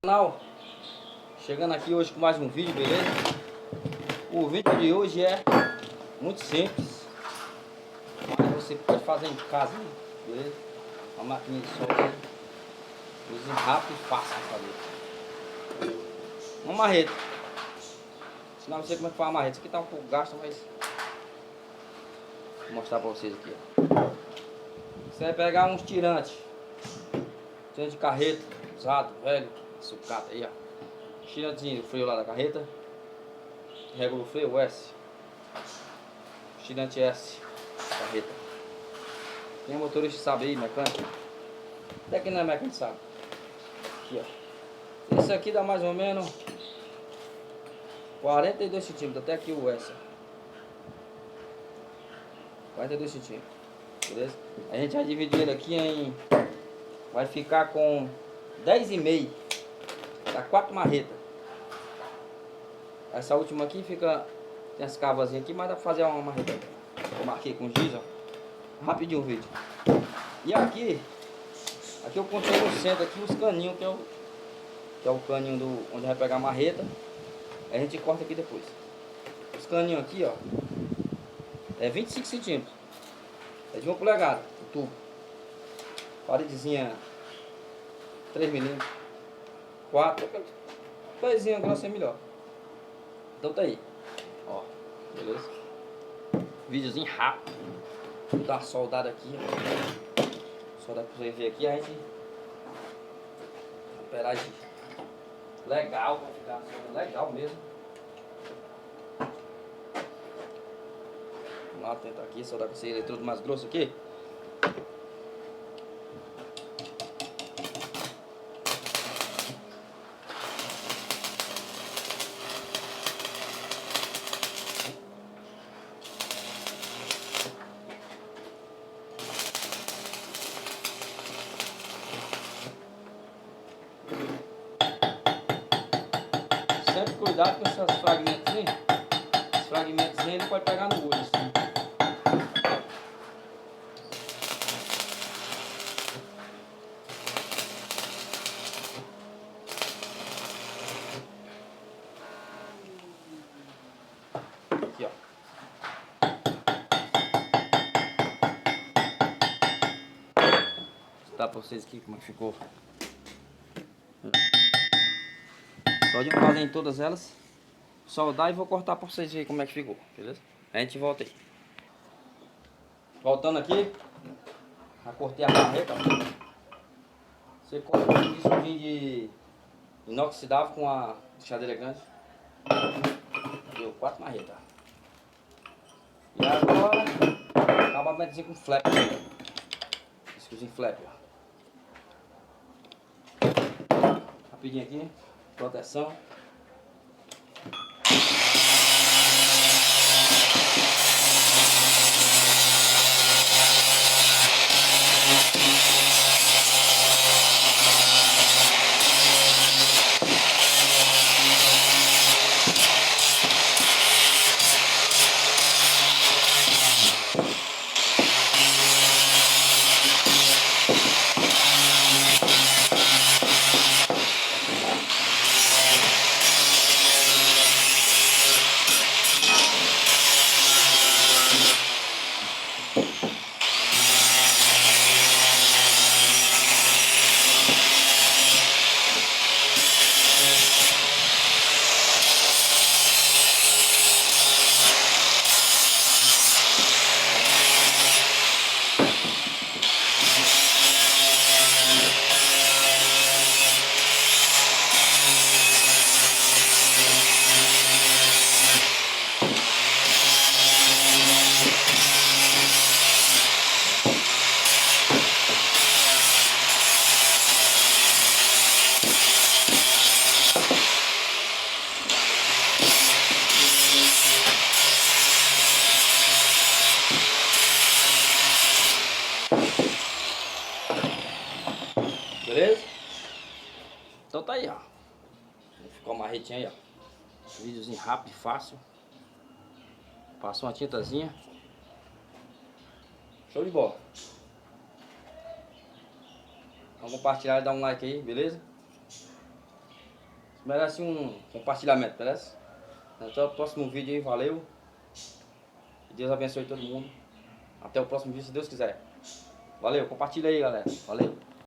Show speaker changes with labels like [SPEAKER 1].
[SPEAKER 1] Canal, chegando aqui hoje com mais um vídeo, beleza? O vídeo de hoje é muito simples, mas você pode fazer em casa, beleza? Uma máquina de solda, coisa rápido e fácil de fazer. Uma marreta. Ensinar você como é que faz a marreta. Isso aqui tá um pouco gasto, mas vou mostrar pra vocês aqui, ó. Você vai pegar uns tirantes de carreta, usado, velho, sucata aí, ó. Tirantezinho do freio lá da carreta, regula o freio S, tirante S da carreta. Quem é motorista sabe aí, mecânico, até quem não é mecânico sabe. Aqui, ó. Esse aqui dá mais ou menos 42 centímetros, até aqui o S, 42 centímetros, beleza? A gente vai dividir ele aqui em, vai ficar com 10,5, dá 4 marretas. Essa última aqui fica, tem as cavazinhas aqui, mas dá pra fazer uma marreta. Eu marquei com giz, ó. Rapidinho o vídeo. E aqui eu contei no centro aqui os caninhos, que é o caninho do onde vai pegar a marreta. A gente corta aqui depois. Os caninhos aqui, ó, é 25 centímetros. É de 1 polegada o tubo. Paredezinha 3 milímetros, 4, coisinha grossa é melhor. Então tá aí, ó, beleza? Videozinho rápido. Vou dar uma soldada aqui, ó. Soldar pra vocês verem aqui, a gente operagem legal, vai ficar legal mesmo. Vamos lá tentar aqui, soldar com esse eletrodo mais grosso aqui. Sempre cuidado com esses fragmentos, hein? Esses fragmentos ele pode pegar no olho, assim. Aqui, ó. Vou mostrar pra vocês aqui como é que ficou. Só de fazer em todas elas, soldar e vou cortar pra vocês verem como é que ficou, beleza? A gente volta aí. Voltando aqui, já cortei a marreta. Você corta um discozinho de inoxidável com a lixadeira grande. Deu 4 marretas. E agora, acabamentozinho com flap. Discozinho flap, ó. Rapidinho aqui, proteção. Beleza? Então tá aí, ó. Ficou uma marretinha aí, ó. Videozinho rápido e fácil. Passou uma tintazinha. Show de bola. Então compartilhar e dar um like aí, beleza? merece um compartilhamento, merece? Até o próximo vídeo aí, valeu. Deus abençoe todo mundo. Até o próximo vídeo, se Deus quiser. Valeu, compartilha aí, galera. Valeu.